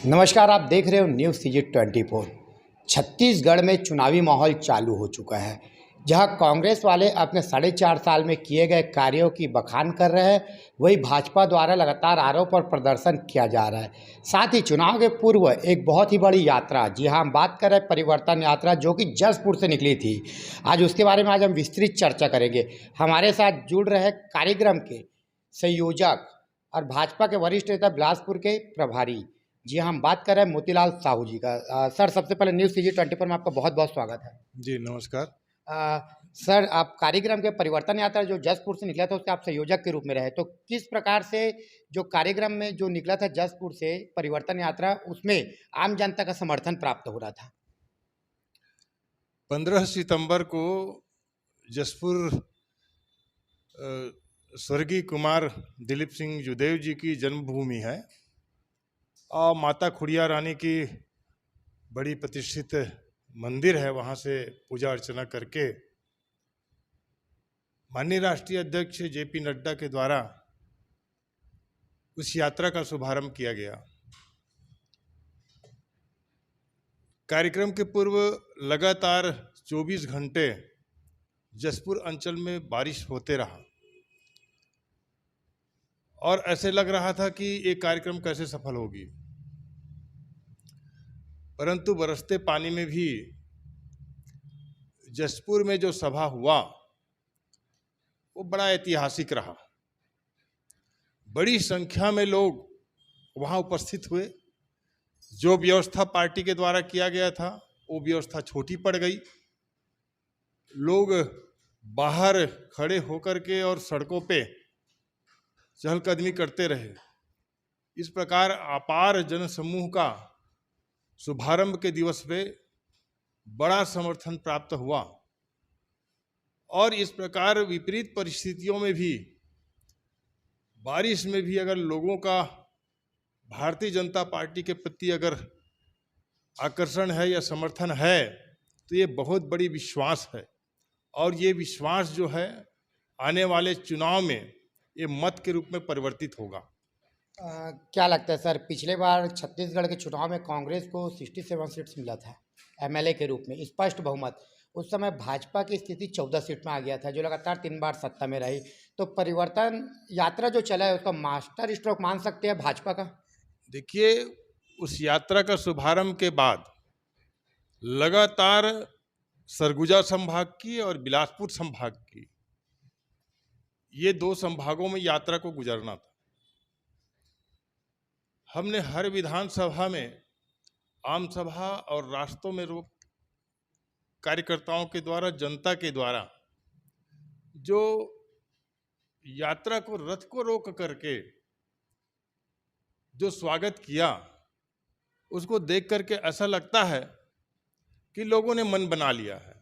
नमस्कार, आप देख रहे हो न्यूज़ सीजी 24। छत्तीसगढ़ में चुनावी माहौल चालू हो चुका है, जहां कांग्रेस वाले अपने 4.5 साल में किए गए कार्यों की बखान कर रहे हैं। वही भाजपा द्वारा लगातार आरोप और प्रदर्शन किया जा रहा है। साथ ही चुनाव के पूर्व एक बहुत ही बड़ी यात्रा, जी हाँ, हम बात कर रहे हैं परिवर्तन यात्रा, जो कि जसपुर से निकली थी। आज उसके बारे में हम विस्तृत चर्चा करेंगे। हमारे साथ जुड़ रहे कार्यक्रम के संयोजक और भाजपा के वरिष्ठ नेता बिलासपुर के प्रभारी, जी हाँ, हम बात कर रहे हैं मोतीलाल साहू जी का। सर, सबसे पहले न्यूज़ सीजी 24 में आपका बहुत बहुत स्वागत है। जी नमस्कार। सर, आप कार्यक्रम के परिवर्तन यात्रा जो जसपुर से निकला था, उसके आप संयोजक के रूप में रहे, तो किस प्रकार से जो कार्यक्रम में जो निकला था जसपुर से परिवर्तन यात्रा, उसमें आम जनता का समर्थन प्राप्त हो रहा था? 15 सितंबर को जसपुर स्वर्गीय कुमार दिलीप सिंह जुदेव जी की जन्मभूमि है और माता खुड़िया रानी की बड़ी प्रतिष्ठित मंदिर है। वहाँ से पूजा अर्चना करके माननीय राष्ट्रीय अध्यक्ष जेपी नड्डा के द्वारा उस यात्रा का शुभारंभ किया गया। कार्यक्रम के पूर्व लगातार 24 घंटे जसपुर अंचल में बारिश होते रहा और ऐसे लग रहा था कि ये कार्यक्रम कैसे सफल होगी, परंतु बरसते पानी में भी जसपुर में जो सभा हुआ वो बड़ा ऐतिहासिक रहा। बड़ी संख्या में लोग वहाँ उपस्थित हुए। जो व्यवस्था पार्टी के द्वारा किया गया था वो व्यवस्था छोटी पड़ गई। लोग बाहर खड़े होकर के और सड़कों पे चहलकदमी करते रहे। इस प्रकार अपार जनसमूह का शुभारंभ के दिवस पे बड़ा समर्थन प्राप्त हुआ और इस प्रकार विपरीत परिस्थितियों में भी, बारिश में भी अगर लोगों का भारतीय जनता पार्टी के प्रति अगर आकर्षण है या समर्थन है तो ये बहुत बड़ी विश्वास है और ये विश्वास जो है आने वाले चुनाव में ये मत के रूप में परिवर्तित होगा। क्या लगता है सर, पिछले बार छत्तीसगढ़ के चुनाव में कांग्रेस को 67 सीट्स मिला था एमएलए के रूप में, स्पष्ट बहुमत। उस समय भाजपा की स्थिति 14 सीट में आ गया था, जो लगातार 3 बार सत्ता में रही। तो परिवर्तन यात्रा जो चला है, उसका मास्टर स्ट्रोक मान सकते हैं भाजपा का? देखिए, उस यात्रा का शुभारंभ के बाद लगातार सरगुजा संभाग की और बिलासपुर संभाग की, ये 2 संभागों में यात्रा को गुजरना था। हमने हर विधानसभा में आम सभा और रास्तों में रोक कार्यकर्ताओं के द्वारा, जनता के द्वारा जो यात्रा को, रथ को रोक करके जो स्वागत किया, उसको देख करके ऐसा लगता है कि लोगों ने मन बना लिया है।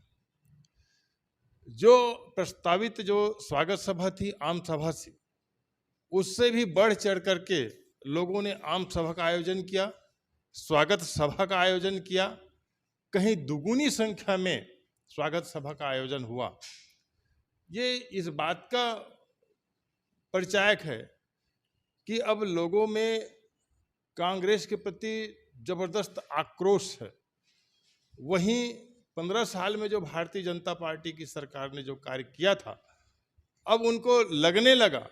जो प्रस्तावित जो स्वागत सभा थी आम सभा से, उससे भी बढ़ चढ़ करके लोगों ने आम सभा का आयोजन किया, स्वागत सभा का आयोजन किया। कहीं दुगुनी संख्या में स्वागत सभा का आयोजन हुआ। ये इस बात का परिचायक है कि अब लोगों में कांग्रेस के प्रति जबरदस्त आक्रोश है। वहीं 15 साल में जो भारतीय जनता पार्टी की सरकार ने जो कार्य किया था, अब उनको लगने लगा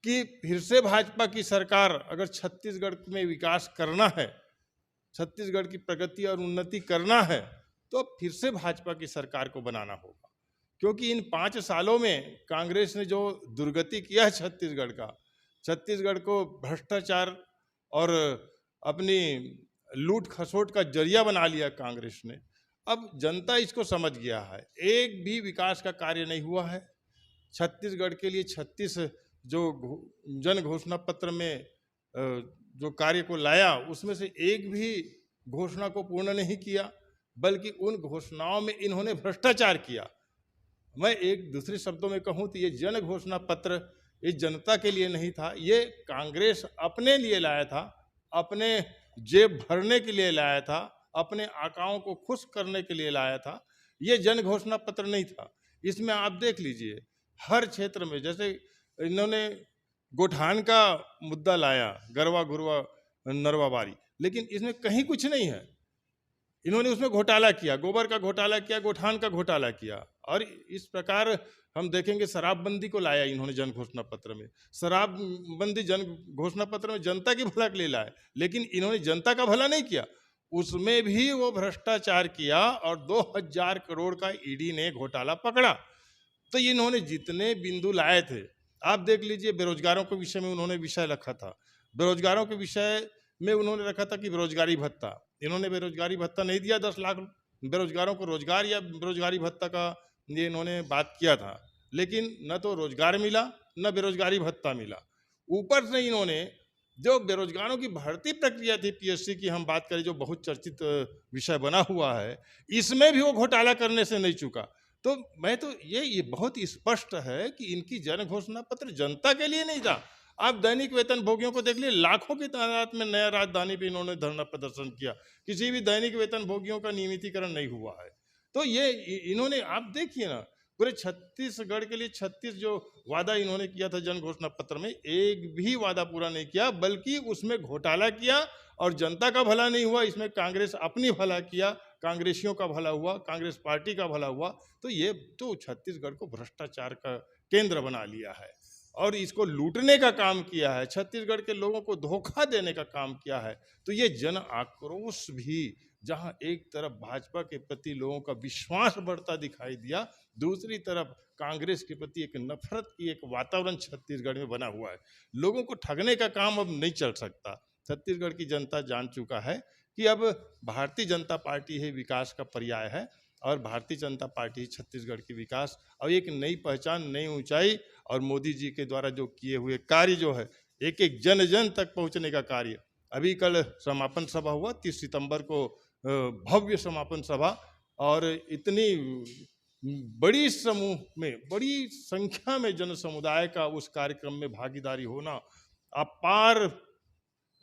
कि फिर से भाजपा की सरकार अगर छत्तीसगढ़ में विकास करना है, छत्तीसगढ़ की प्रगति और उन्नति करना है, तो फिर से भाजपा की सरकार को बनाना होगा। क्योंकि इन 5 सालों में कांग्रेस ने जो दुर्गति किया है छत्तीसगढ़ का, छत्तीसगढ़ को भ्रष्टाचार और अपनी लूट खसोट का जरिया बना लिया कांग्रेस ने। अब जनता इसको समझ गया है। एक भी विकास का कार्य नहीं हुआ है। छत्तीसगढ़ के लिए 36 जो जन घोषणा पत्र में जो कार्य को लाया, उसमें से एक भी घोषणा को पूर्ण नहीं किया, बल्कि उन घोषणाओं में इन्होंने भ्रष्टाचार किया। मैं एक दूसरे शब्दों में कहूँ तो ये जन घोषणा पत्र ये जनता के लिए नहीं था, ये कांग्रेस अपने लिए लाया था, अपने जेब भरने के लिए लाया था, अपने आकाओं को खुश करने के लिए लाया था। ये जन घोषणा पत्र नहीं था। इसमें आप देख लीजिए, हर क्षेत्र में, जैसे इन्होंने गोठान का मुद्दा लाया, गरवा घुरवा नरवाबारी, लेकिन इसमें कहीं कुछ नहीं है। इन्होंने उसमें घोटाला किया, गोबर का घोटाला किया, गोठान का घोटाला किया, और इस प्रकार हम देखेंगे शराबबंदी को लाया इन्होंने जन घोषणा पत्र में। शराबबंदी जन घोषणा पत्र में जनता की भला के लिए लाया, लेकिन इन्होंने जनता का भला नहीं किया, उसमें भी वो भ्रष्टाचार किया और 2000 करोड़ का ईडी ने घोटाला पकड़ा। तो इन्होंने जितने बिंदु लाए थे, आप देख लीजिए, बेरोजगारों के विषय में उन्होंने विषय रखा था, बेरोजगारों के विषय में उन्होंने रखा था कि बेरोजगारी भत्ता, इन्होंने बेरोजगारी भत्ता नहीं दिया, 10 लाख बेरोजगारों को रोजगार या बेरोजगारी भत्ता का ये इन्होंने बात किया था, लेकिन न तो रोजगार मिला न बेरोजगारी भत्ता मिला। ऊपर से इन्होंने जो बेरोजगारों की भर्ती प्रक्रिया थी, पीएससी की हम बात करें, जो बहुत चर्चित विषय बना हुआ है, इसमें भी वो घोटाला करने से नहीं चूका। तो मैं तो ये बहुत स्पष्ट है कि इनकी जन घोषणा पत्र जनता के लिए नहीं था। आप दैनिक वेतन भोगियों को देख लिए, लाखों की तादाद में नया राजधानी पे इन्होंने धरना प्रदर्शन किया, किसी भी दैनिक वेतन भोगियों का नियमितीकरण नहीं हुआ है। तो ये इन्होंने, आप देखिए ना, पूरे छत्तीसगढ़ के लिए 36 जो वादा इन्होंने किया था जन घोषणा पत्र में, एक भी वादा पूरा नहीं किया, बल्कि उसमें घोटाला किया और जनता का भला नहीं हुआ, इसमें कांग्रेस अपनी भला किया, कांग्रेसियों का भला हुआ, कांग्रेस पार्टी का भला हुआ। तो ये तो छत्तीसगढ़ को भ्रष्टाचार का केंद्र बना लिया है और इसको लूटने का काम किया है, छत्तीसगढ़ के लोगों को धोखा देने का काम किया है। तो ये जन आक्रोश भी, जहां एक तरफ भाजपा के प्रति लोगों का विश्वास बढ़ता दिखाई दिया, दूसरी तरफ कांग्रेस के प्रति एक नफरत की एक वातावरण छत्तीसगढ़ में बना हुआ है। लोगों को ठगने का काम अब नहीं चल सकता। छत्तीसगढ़ की जनता जान चुका है कि अब भारतीय जनता पार्टी ही विकास का पर्याय है और भारतीय जनता पार्टी छत्तीसगढ़ की विकास और एक नई पहचान, नई ऊंचाई, और मोदी जी के द्वारा जो किए हुए कार्य जो है, एक एक जन जन तक पहुंचने का कार्य। अभी कल समापन सभा हुआ, 30 सितंबर को भव्य समापन सभा, और इतनी बड़ी समूह में, बड़ी संख्या में जन समुदाय का उस कार्यक्रम में भागीदारी होना, अपार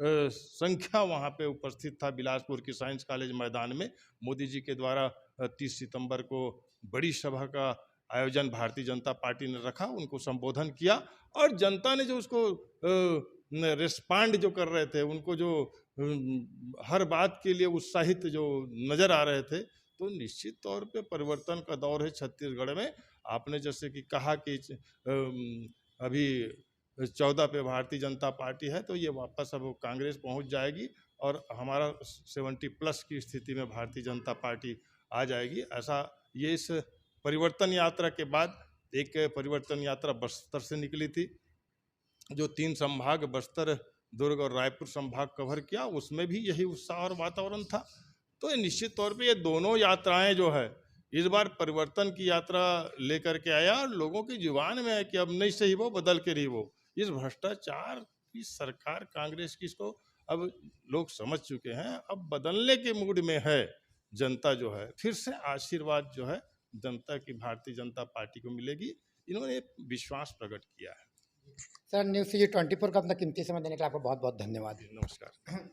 संख्या वहाँ पे उपस्थित था बिलासपुर के साइंस कॉलेज मैदान में। मोदी जी के द्वारा 30 सितंबर को बड़ी सभा का आयोजन भारतीय जनता पार्टी ने रखा, उनको संबोधन किया, और जनता ने जो उसको रिस्पॉन्ड जो कर रहे थे, उनको जो हर बात के लिए उत्साहित जो नजर आ रहे थे, तो निश्चित तौर पे परिवर्तन का दौर है छत्तीसगढ़ में। आपने जैसे कि कहा कि अभी 14 पे भारतीय जनता पार्टी है, तो ये वापस अब कांग्रेस पहुंच जाएगी और हमारा 70+ की स्थिति में भारतीय जनता पार्टी आ जाएगी। ऐसा ये इस परिवर्तन यात्रा के बाद एक परिवर्तन यात्रा बस्तर से निकली थी, जो 3 संभाग बस्तर, दुर्ग और रायपुर संभाग कवर किया, उसमें भी यही उत्साह और वातावरण था। तो निश्चित तौर पे ये दोनों यात्राएं जो है, इस बार परिवर्तन की यात्रा लेकर के आया और लोगों की जुबान में है कि अब नहीं सही वो, बदल के रही वो। इस भ्रष्टाचार की सरकार कांग्रेस की, इसको अब लोग समझ चुके हैं, अब बदलने के मूड में है जनता जो है। फिर से आशीर्वाद जो है जनता की भारतीय जनता पार्टी को मिलेगी, इन्होंने विश्वास प्रकट किया है। सर, न्यूज़ CG 24 का अपना कीमती समय देने के लिए आपको बहुत बहुत धन्यवाद। नमस्कार।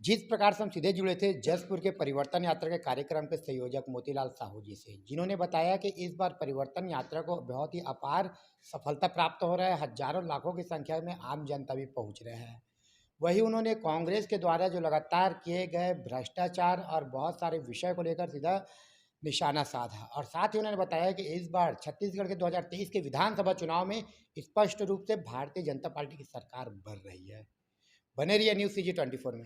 जिस प्रकार से हम सीधे जुड़े थे जसपुर के परिवर्तन यात्रा के कार्यक्रम के संयोजक मोतीलाल साहू जी से, जिन्होंने बताया कि इस बार परिवर्तन यात्रा को बहुत ही अपार सफलता प्राप्त हो रहा है, हजारों लाखों की संख्या में आम जनता भी पहुंच रहे हैं। वहीं उन्होंने कांग्रेस के द्वारा जो लगातार किए गए भ्रष्टाचार और बहुत सारे विषय को लेकर सीधा निशाना साधा, और साथ ही उन्होंने बताया कि इस बार छत्तीसगढ़ के 2023 के विधानसभा चुनाव में स्पष्ट रूप से भारतीय जनता पार्टी की सरकार बढ़ रही है। बने रहिए न्यूज़ CG 24 में।